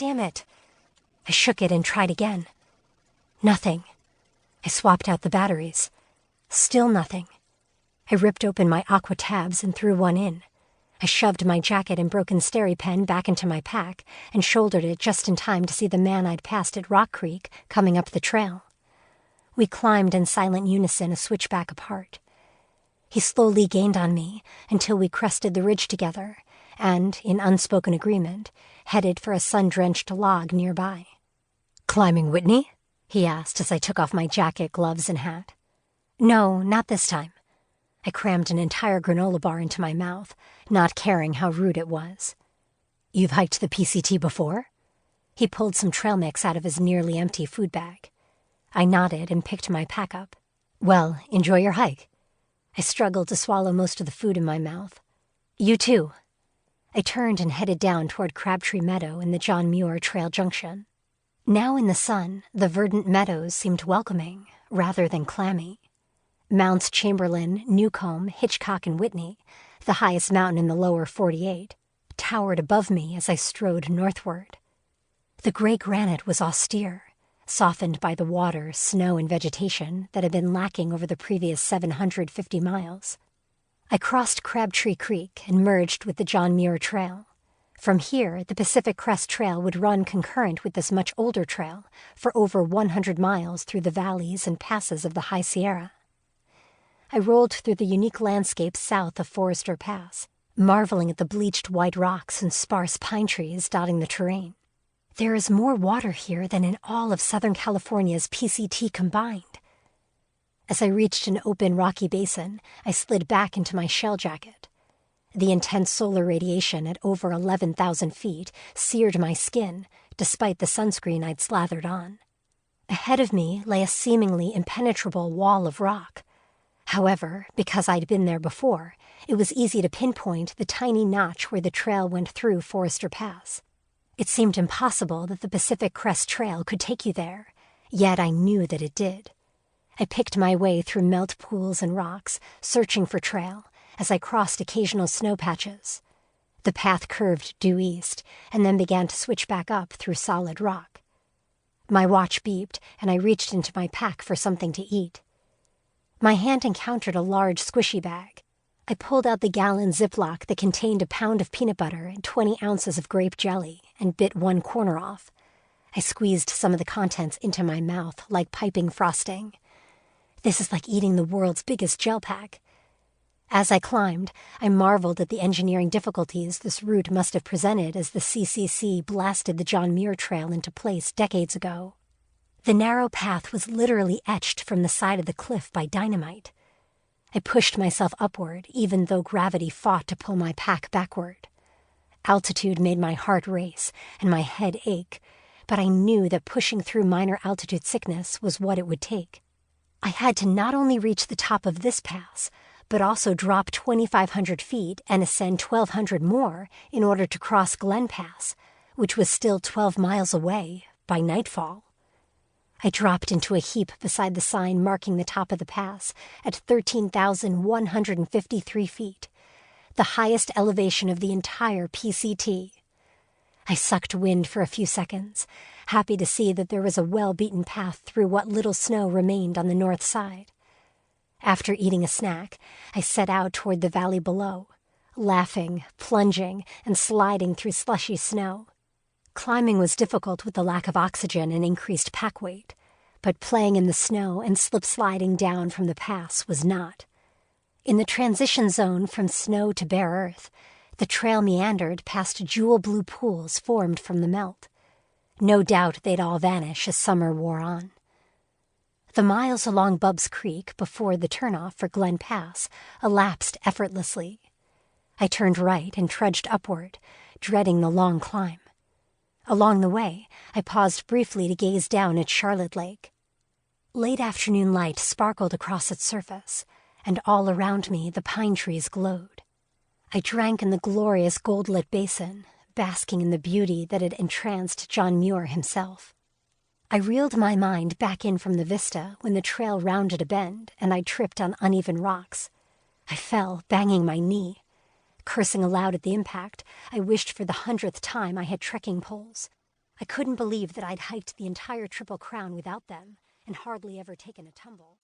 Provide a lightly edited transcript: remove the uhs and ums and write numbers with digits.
Damn it. I shook it and tried again. Nothing. I swapped out the batteries. Still nothing. I ripped open my aqua tabs and threw one in. I shoved my jacket and broken steri pen back into my pack and shouldered it just in time to see the man I'd passed at Rock Creek coming up the trail. We climbed in silent unison a switchback apart. He slowly gained on me until we crested the ridge together and, in unspoken agreement, headed for a sun-drenched log nearby. "Climbing Whitney?" he asked as I took off my jacket, gloves, and hat. "No, not this time." I crammed an entire granola bar into my mouth, not caring how rude it was. "You've hiked the PCT before?" He pulled some trail mix out of his nearly empty food bag. I nodded and picked my pack up. "Well, enjoy your hike." I struggled to swallow most of the food in my mouth. "You too." I turned and headed down toward Crabtree Meadow in the John Muir Trail junction. Now in the sun, the verdant meadows seemed welcoming, rather than clammy. Mounts Chamberlain, Newcomb, Hitchcock, and Whitney, the highest mountain in the lower 48, towered above me as I strode northward. The gray granite was austere, softened by the water, snow, and vegetation that had been lacking over the previous 750 miles. I crossed Crabtree Creek and merged with the John Muir Trail. From here, the Pacific Crest Trail would run concurrent with this much older trail for over 100 miles through the valleys and passes of the High Sierra. I rolled through the unique landscape south of Forester Pass, marveling at the bleached white rocks and sparse pine trees dotting the terrain. There is more water here than in all of Southern California's PCT combined. As I reached an open rocky basin, I slid back into my shell jacket. The intense solar radiation at over 11,000 feet seared my skin, despite the sunscreen I'd slathered on. Ahead of me lay a seemingly impenetrable wall of rock. However, because I'd been there before, it was easy to pinpoint the tiny notch where the trail went through Forester Pass. It seemed impossible that the Pacific Crest Trail could take you there, yet I knew that it did. I picked my way through melt pools and rocks, searching for trail, as I crossed occasional snow patches. The path curved due east, and then began to switch back up through solid rock. My watch beeped, and I reached into my pack for something to eat. My hand encountered a large squishy bag. I pulled out the gallon Ziploc that contained a pound of peanut butter and 20 ounces of grape jelly and bit one corner off. I squeezed some of the contents into my mouth like piping frosting. This is like eating the world's biggest gel pack. As I climbed, I marveled at the engineering difficulties this route must have presented as the CCC blasted the John Muir Trail into place decades ago. The narrow path was literally etched from the side of the cliff by dynamite. I pushed myself upward, even though gravity fought to pull my pack backward. Altitude made my heart race and my head ache, but I knew that pushing through minor altitude sickness was what it would take. I had to not only reach the top of this pass, but also drop 2,500 feet and ascend 1,200 more in order to cross Glen Pass, which was still 12 miles away, by nightfall. I dropped into a heap beside the sign marking the top of the pass at 13,153 feet, the highest elevation of the entire PCT. I sucked wind for a few seconds, happy to see that there was a well-beaten path through what little snow remained on the north side. After eating a snack, I set out toward the valley below, laughing, plunging, and sliding through slushy snow. Climbing was difficult with the lack of oxygen and increased pack weight, but playing in the snow and slip-sliding down from the pass was not. In the transition zone from snow to bare earth, the trail meandered past jewel-blue pools formed from the melt. No doubt they'd all vanish as summer wore on. The miles along Bubbs Creek before the turnoff for Glen Pass elapsed effortlessly. I turned right and trudged upward, dreading the long climb. Along the way, I paused briefly to gaze down at Charlotte Lake. Late afternoon light sparkled across its surface, and all around me the pine trees glowed. I drank in the glorious gold-lit basin, basking in the beauty that had entranced John Muir himself. I reeled my mind back in from the vista when the trail rounded a bend and I tripped on uneven rocks. I fell, banging my knee. Cursing aloud at the impact, I wished for the 100th time I had trekking poles. I couldn't believe that I'd hiked the entire Triple Crown without them and hardly ever taken a tumble.